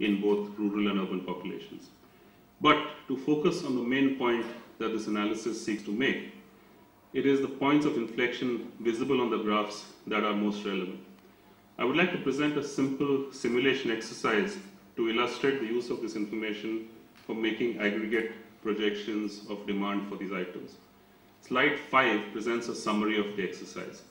in both rural and urban populations. But to focus on the main point that this analysis seeks to make, it is the points of inflection visible on the graphs that are most relevant. I would like to present a simple simulation exercise to illustrate the use of this information for making aggregate projections of demand for these items. Slide 5 presents a summary of the exercise.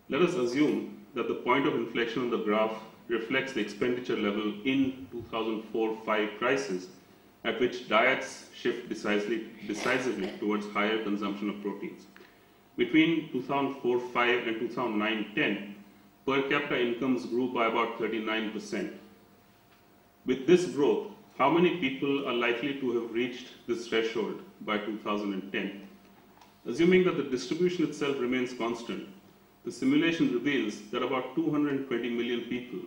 Let us assume that the point of inflection on the graph reflects the expenditure level in 2004-05 crisis, at which diets shift decisively towards higher consumption of proteins. Between 2004-05 and 2009-10, per capita incomes grew by about 39%. With this growth, how many people are likely to have reached this threshold by 2010? Assuming that the distribution itself remains constant, the simulation reveals that about 220 million people,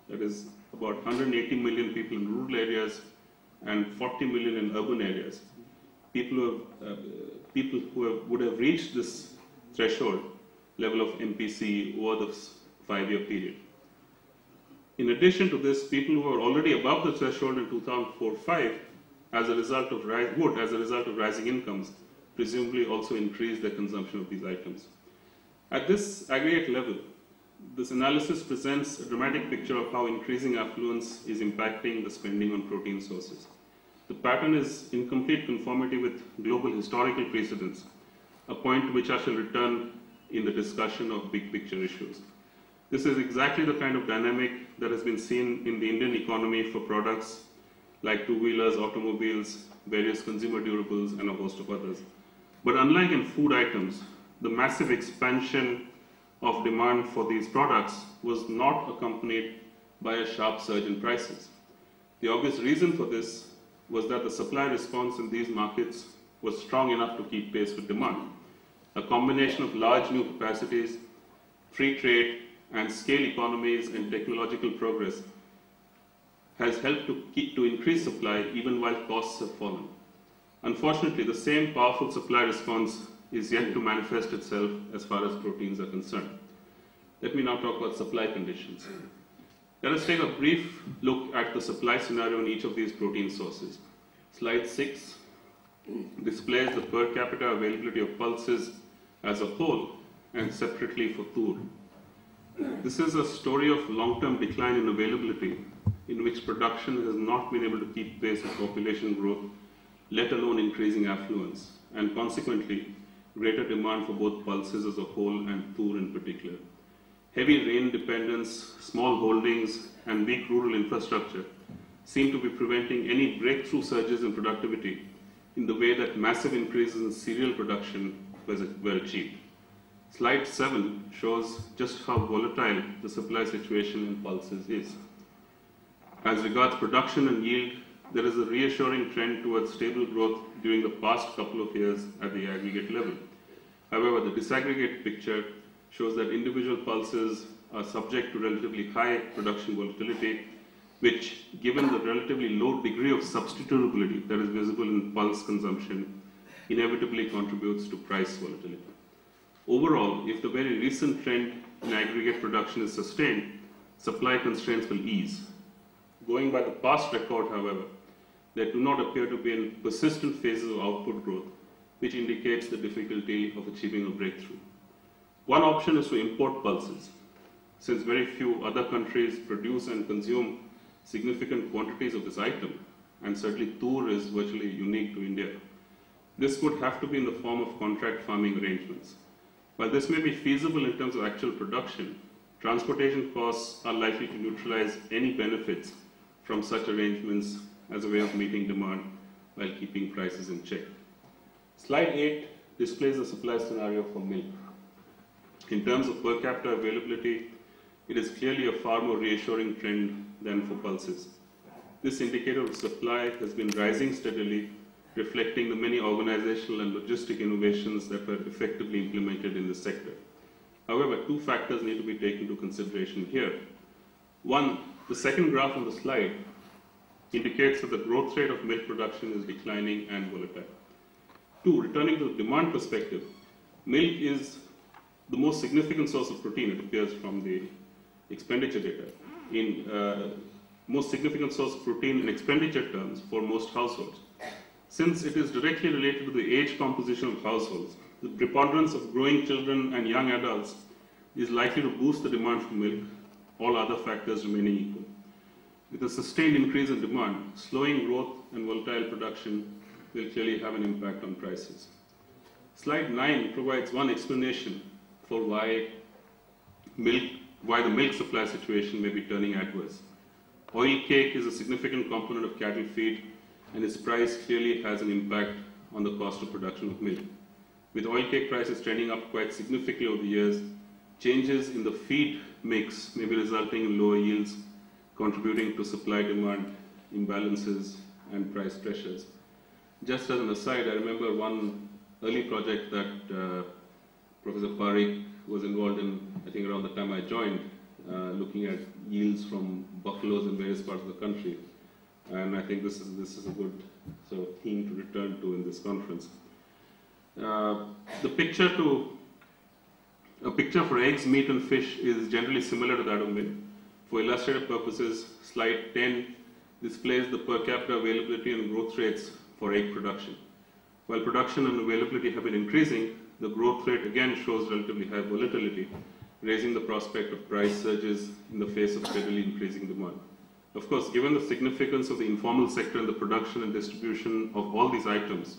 that is about 180 million people in rural areas and 40 million in urban areas, people who would have reached this threshold level of MPC over the 5-year period. In addition to this, people who are already above the threshold in 2004-05 as a result of rising incomes, presumably also increase their consumption of these items. At this aggregate level, this analysis presents a dramatic picture of how increasing affluence is impacting the spending on protein sources. The pattern is in complete conformity with global historical precedents, a point to which I shall return in the discussion of big picture issues. This is exactly the kind of dynamic that has been seen in the Indian economy for products like two-wheelers, automobiles, various consumer durables, and a host of others. But unlike in food items, the massive expansion of demand for these products was not accompanied by a sharp surge in prices. The obvious reason for this was that the supply response in these markets was strong enough to keep pace with demand. A combination of large new capacities, free trade, and scale economies and technological progress has helped to increase supply even while costs have fallen. Unfortunately, the same powerful supply response is yet to manifest itself as far as proteins are concerned. Let me now talk about supply conditions. Let us take a brief look at the supply scenario in each of these protein sources. Slide 6 displays the per capita availability of pulses as a whole and separately for tur. This is a story of long-term decline in availability in which production has not been able to keep pace with population growth, let alone increasing affluence, and consequently greater demand for both pulses as a whole and tur in particular. Heavy rain dependence, small holdings, and weak rural infrastructure seem to be preventing any breakthrough surges in productivity in the way that massive increases in cereal production were achieved. Slide 7 shows just how volatile the supply situation in pulses is. As regards production and yield, there is a reassuring trend towards stable growth during the past couple of years at the aggregate level. However, the disaggregate picture shows that individual pulses are subject to relatively high production volatility, which, given the relatively low degree of substitutability that is visible in pulse consumption, inevitably contributes to price volatility. Overall, if the very recent trend in aggregate production is sustained, supply constraints will ease. Going by the past record, however, there do not appear to be in persistent phases of output growth, which indicates the difficulty of achieving a breakthrough. One option is to import pulses, since very few other countries produce and consume significant quantities of this item, and certainly tur is virtually unique to India. This would have to be in the form of contract farming arrangements. While this may be feasible in terms of actual production, transportation costs are likely to neutralize any benefits from such arrangements as a way of meeting demand while keeping prices in check. Slide 8 displays the supply scenario for milk. In terms of per capita availability, it is clearly a far more reassuring trend than for pulses. This indicator of supply has been rising steadily, reflecting the many organizational and logistic innovations that were effectively implemented in this sector. However, two factors need to be taken into consideration here. One, the second graph on the slide indicates that the growth rate of milk production is declining and volatile. Two, returning to the demand perspective, milk is the most significant source of protein, it appears from the expenditure data, in most significant source of protein in expenditure terms for most households. Since it is directly related to the age composition of households, the preponderance of growing children and young adults is likely to boost the demand for milk, all other factors remaining equal. With a sustained increase in demand, slowing growth and volatile production will clearly have an impact on prices. Slide 9 provides one explanation for why the milk supply situation may be turning adverse. Oil cake is a significant component of cattle feed, and its price clearly has an impact on the cost of production of milk. With oil cake prices trending up quite significantly over the years, changes in the feed mix may be resulting in lower yields, contributing to supply-demand imbalances and price pressures. Just as an aside, I remember one early project that Professor Parikh was involved in, I think around the time I joined, looking at yields from buffaloes in various parts of the country. And I think this is a good sort of theme to return to in this conference. A picture for eggs, meat, and fish is generally similar to that of milk. For illustrative purposes, slide 10 displays the per capita availability and growth rates for egg production. While production and availability have been increasing, the growth rate again shows relatively high volatility, raising the prospect of price surges in the face of steadily increasing demand. Of course, given the significance of the informal sector in the production and distribution of all these items,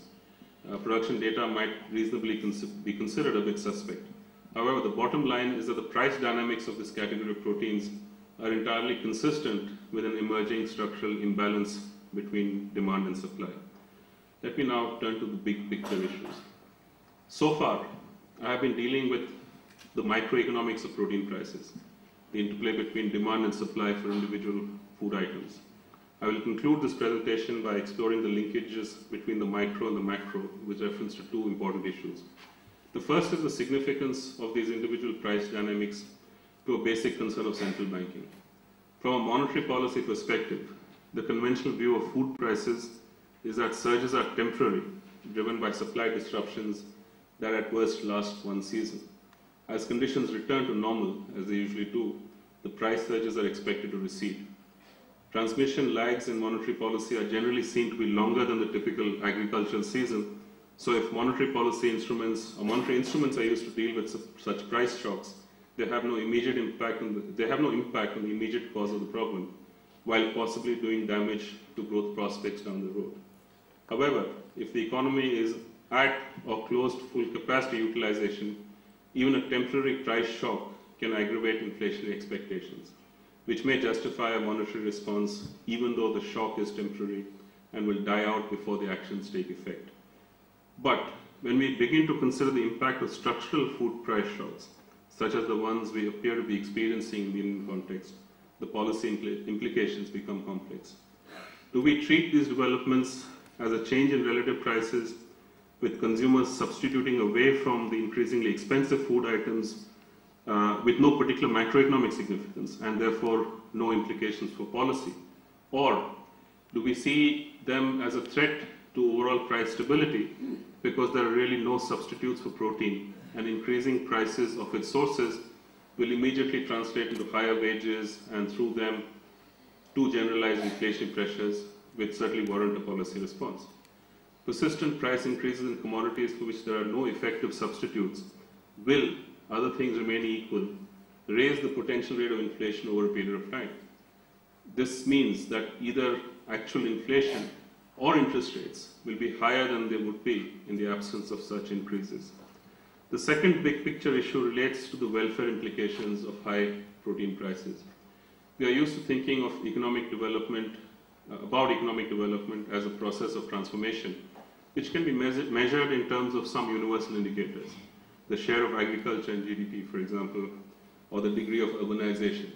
production data might reasonably be considered a bit suspect. However, the bottom line is that the price dynamics of this category of proteins are entirely consistent with an emerging structural imbalance between demand and supply. Let me now turn to the big picture issues. So far, I have been dealing with the microeconomics of protein prices, the interplay between demand and supply for individual food items. I will conclude this presentation by exploring the linkages between the micro and the macro with reference to two important issues. The first is the significance of these individual price dynamics to a basic concern of central banking. From a monetary policy perspective, the conventional view of food prices is that surges are temporary, driven by supply disruptions that at worst last one season. As conditions return to normal, as they usually do, the price surges are expected to recede. Transmission lags in monetary policy are generally seen to be longer than the typical agricultural season, so if monetary policy instruments or monetary instruments are used to deal with such price shocks, they have no impact on the immediate cause of the problem, while possibly doing damage to growth prospects down the road. However, if the economy is at or close to full capacity utilization, even a temporary price shock can aggravate inflationary expectations, which may justify a monetary response even though the shock is temporary and will die out before the actions take effect. But when we begin to consider the impact of structural food price shocks, such as the ones we appear to be experiencing in the Indian context, the policy implications become complex. Do we treat these developments as a change in relative prices, with consumers substituting away from the increasingly expensive food items with no particular macroeconomic significance and therefore no implications for policy? Or do we see them as a threat to overall price stability because there are really no substitutes for protein, and increasing prices of its sources will immediately translate into higher wages and through them to generalized inflationary pressures, which certainly warrant a policy response? Persistent price increases in commodities for which there are no effective substitutes will, other things remaining equal, raise the potential rate of inflation over a period of time. This means that either actual inflation or interest rates will be higher than they would be in the absence of such increases. The second big picture issue relates to the welfare implications of high protein prices. We are used to thinking of economic development as a process of transformation, which can be measured in terms of some universal indicators, the share of agriculture in GDP, for example, or the degree of urbanization,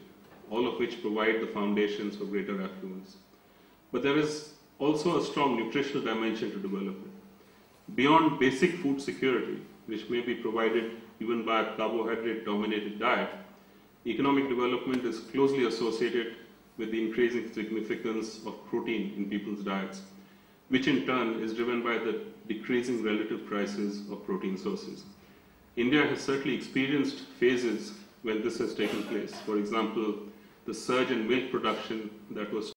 all of which provide the foundations for greater affluence. But there is also a strong nutritional dimension to development. Beyond basic food security, which may be provided even by a carbohydrate-dominated diet, economic development is closely associated with the increasing significance of protein in people's diets, which in turn is driven by the decreasing relative prices of protein sources. India has certainly experienced phases when this has taken place. For example, the surge in milk production that was